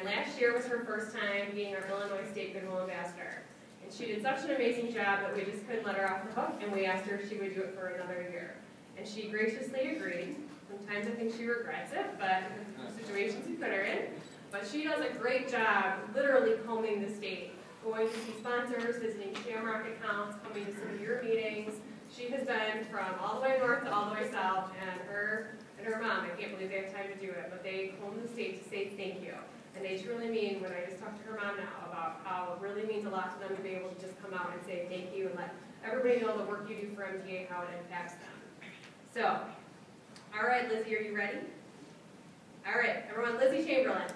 last year was her first time being our Illinois State Goodwill Ambassador. And she did such an amazing job that we just couldn't let her off the hook, and we asked her if she would do it for another year. And she graciously agreed. Sometimes I think she regrets it, but because of the situations we put her in. But she does a great job literally combing the state, going to see sponsors, visiting Shamrock accounts, coming to some of your meetings. She has been from all the way north to all the way south, and her mom, I can't believe they have time to do it, but they comb the state to say thank you. And they truly mean, when I just talked to her mom now, about how it really means a lot to them to be able to just come out and say thank you and let everybody know the work you do for MDA, how it impacts them. So, all right, Lizzie, are you ready? All right, everyone, Lizzie Chamberlain.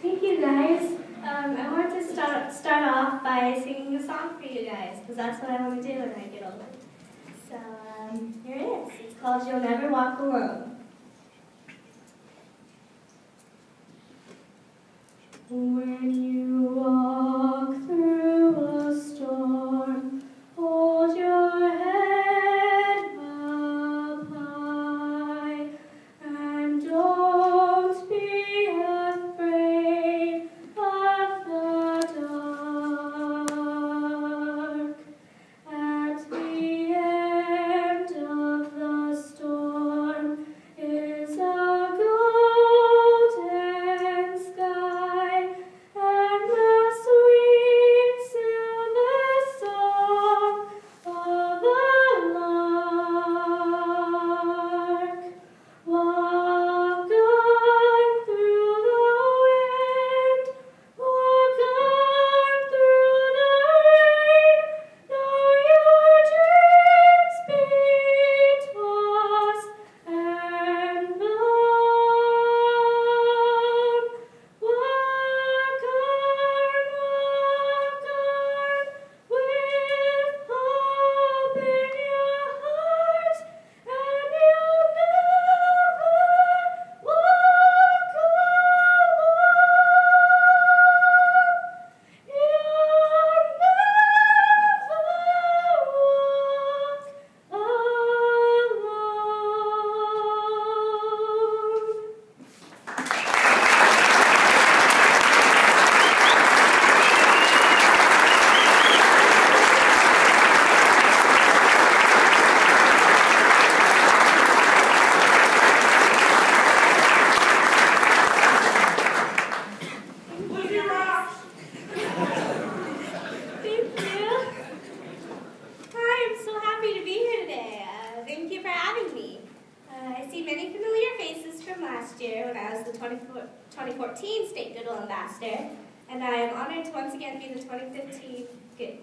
Thank you guys. I want to start off by singing a song for you guys, because that's what I want to do when I get older. So here it is. It's called You'll Never Walk Alone. When you walk through a storm, hold your head up high, and don't be afraid of the dark. At the end of the storm is a golden sky, and the sweet silver song of a lark. Walk on through the wind, walk on through the rain, though your dreams be tossed and blown. Walk on with hope in your heart, and you'll never walk alone. You'll never walk alone. Thank you. Hi, I'm so happy to be here today. Thank you for having me. I see many familiar faces from last year when I was the 2014 State Goodwill Ambassador, and I am honored to once again be the 2015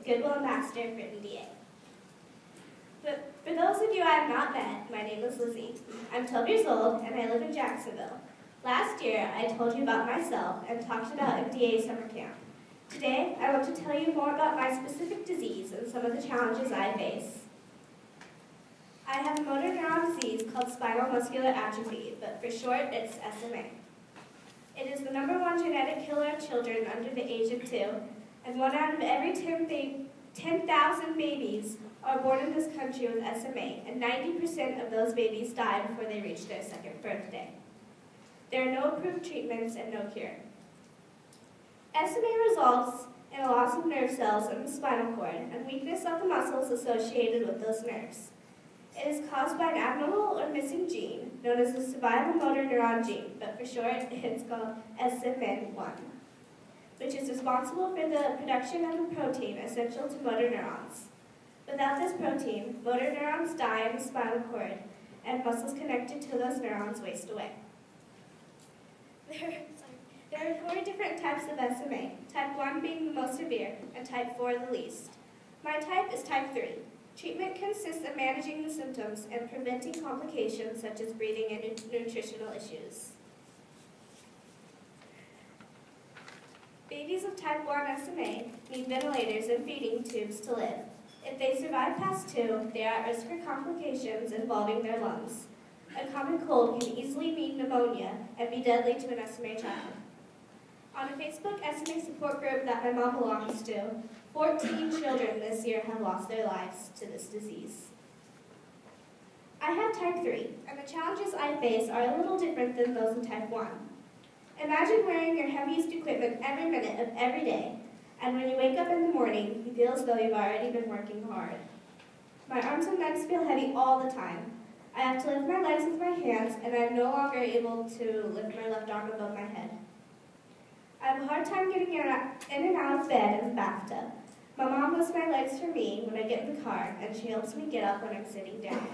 Goodwill Ambassador for MDA. But for those of you I have not met, my name is Lizzie. I'm 12 years old, and I live in Jacksonville. Last year, I told you about myself and talked about MDA summer camp. Today, I want to tell you more about my specific disease and some of the challenges I face. I have a motor neuron disease called spinal muscular atrophy, but for short, it's SMA. It is the #1 genetic killer of children under the age of 2, and 1 out of every 10,000 babies are born in this country with SMA, and 90% of those babies die before they reach their 2nd birthday. There are no approved treatments and no cure. SMA results in a loss of nerve cells in the spinal cord and weakness of the muscles associated with those nerves. It is caused by an abnormal or missing gene known as the survival motor neuron gene, but for short, it's called SMN1, which is responsible for the production of a protein essential to motor neurons. Without this protein, motor neurons die in the spinal cord, and muscles connected to those neurons waste away. There are 4 different types of SMA, type 1 being the most severe, and type 4 the least. My type is type 3. Treatment consists of managing the symptoms and preventing complications such as breathing and nutritional issues. Babies of type 1 SMA need ventilators and feeding tubes to live. If they survive past 2, they are at risk for complications involving their lungs. A common cold can easily mean pneumonia and be deadly to an SMA child. On a Facebook SMA support group that my mom belongs to, 14 children this year have lost their lives to this disease. I have type 3, and the challenges I face are a little different than those in type 1. Imagine wearing your heaviest equipment every minute of every day, and when you wake up in the morning, you feel as though you've already been working hard. My arms and legs feel heavy all the time. I have to lift my legs with my hands, and I'm no longer able to lift my left arm above my head. I have a hard time getting in and out of bed and the bathtub. My mom lifts my legs for me when I get in the car, and she helps me get up when I'm sitting down.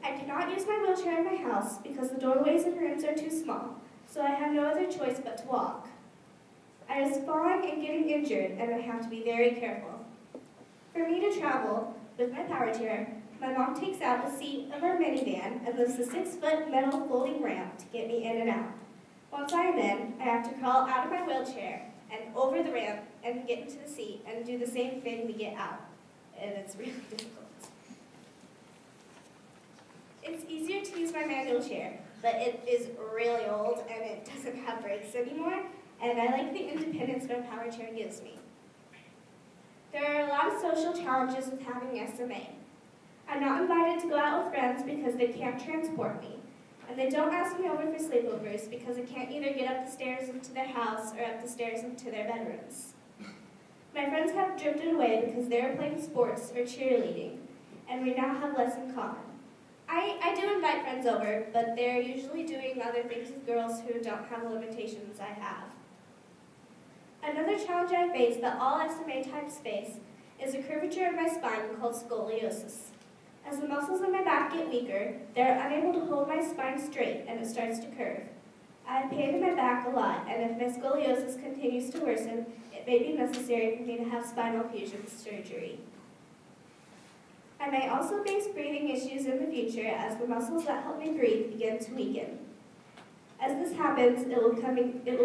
I cannot use my wheelchair in my house because the doorways and rooms are too small, so I have no other choice but to walk. I risk falling and getting injured, and I have to be very careful. For me to travel with my power chair, my mom takes out the seat of our minivan and lifts a 6-foot metal folding ramp to get me in and out. Once I am in, I have to crawl out of my wheelchair and over the ramp and get into the seat and do the same thing to get out. And it's really difficult. It's easier to use my manual chair, but it is really old and it doesn't have brakes anymore, and I like the independence my power chair gives me. There are a lot of social challenges with having SMA. I'm not invited to go out with friends because they can't transport me, and they don't ask me over for sleepovers because I can't either get up the stairs into their house or up the stairs into their bedrooms. My friends have drifted away because they are playing sports or cheerleading, and we now have less in common. I do invite friends over, but they're usually doing other things with girls who don't have the limitations I have. Another challenge I face that all SMA types face is a curvature of my spine called scoliosis. As the muscles in my back get weaker, they're unable to hold my spine straight and it starts to curve. I have pain in my back a lot, and if my scoliosis continues to worsen, it may be necessary for me to have spinal fusion surgery. I may also face breathing issues in the future as the muscles that help me breathe begin to weaken. As this happens, it will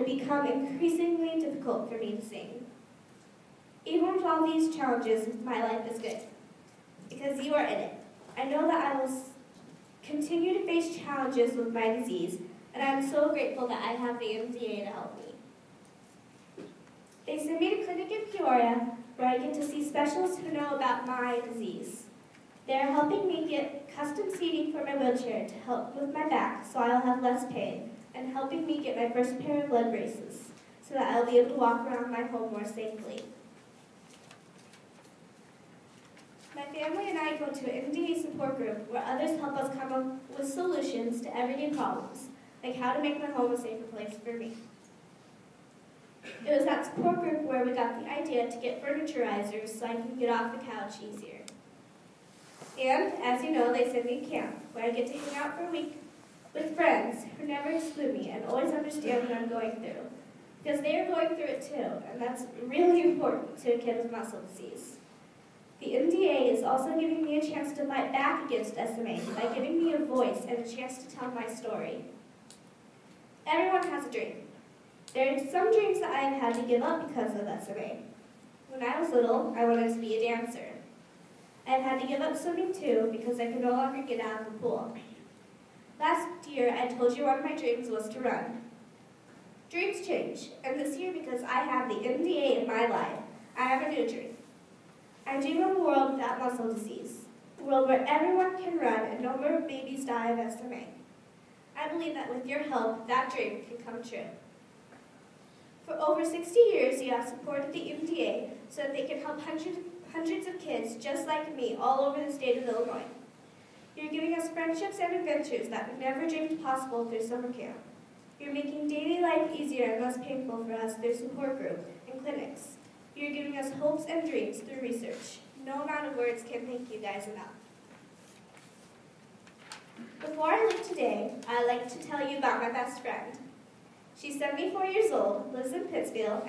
become increasingly difficult for me to sing. Even with all these challenges, my life is good, because you are in it. I know that I will continue to face challenges with my disease, and I'm so grateful that I have the MDA to help me. They send me to clinic in Peoria, where I get to see specialists who know about my disease. They are helping me get custom seating for my wheelchair to help with my back so I'll have less pain, and helping me get my first pair of leg braces so that I'll be able to walk around my home more safely. My family and I go to an MDA support group where others help us come up with solutions to everyday problems, like how to make my home a safer place for me. It was that support group where we got the idea to get furniturizers so I can get off the couch easier. And, as you know, they send me to camp, where I get to hang out for a week with friends who never exclude me and always understand what I'm going through, because they are going through it too, and that's really important to a kid with muscle disease. The MDA is also giving me a chance to fight back against SMA by giving me a voice and a chance to tell my story. Everyone has a dream. There are some dreams that I have had to give up because of SMA. When I was little, I wanted to be a dancer. I have had to give up swimming too because I could no longer get out of the pool. Last year, I told you one of my dreams was to run. Dreams change, and this year, because I have the MDA in my life, I have a new dream. I dream of a world without muscle disease, a world where everyone can run and no more babies die of SMA. I believe that with your help, that dream can come true. For over 60 years, you have supported the MDA so that they can help hundreds of kids just like me all over the state of Illinois. You're giving us friendships and adventures that we never dreamed possible through summer camp. You're making daily life easier and less painful for us through support group and clinics. You're giving us hopes and dreams through research. No amount of words can thank you guys enough. Before I leave today, I'd like to tell you about my best friend. She's 74 years old, lives in Pittsfield,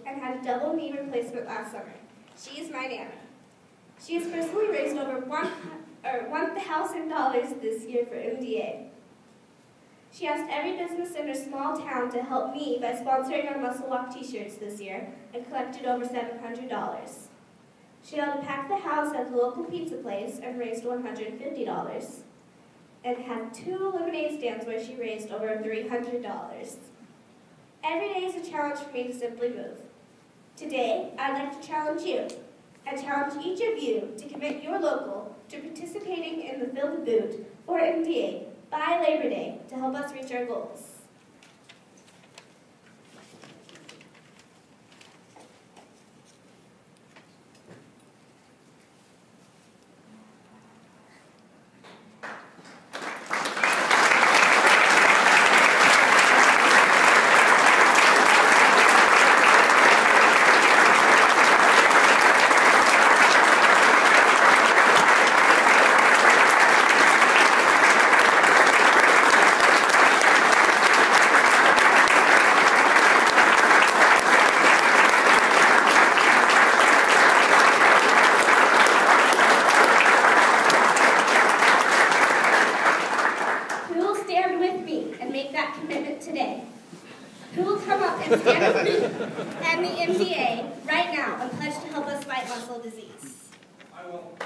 and had a double knee replacement last summer. She is my Nana. She has personally raised over $1,000 this year for MDA. She asked every business in her small town to help me by sponsoring our Muscle Walk t-shirts this year and collected over $700. She helped pack the house at the local pizza place and raised $150. and had 2 lemonade stands where she raised over $300. Every day is a challenge for me to simply move. Today, I'd like to challenge you. I challenge each of you to commit your local to participating in the Fill the Boot, or MDA, by Labor Day to help us reach our goals. Who will come up and stand with me and the MDA right now and pledge to help us fight muscle disease? I will.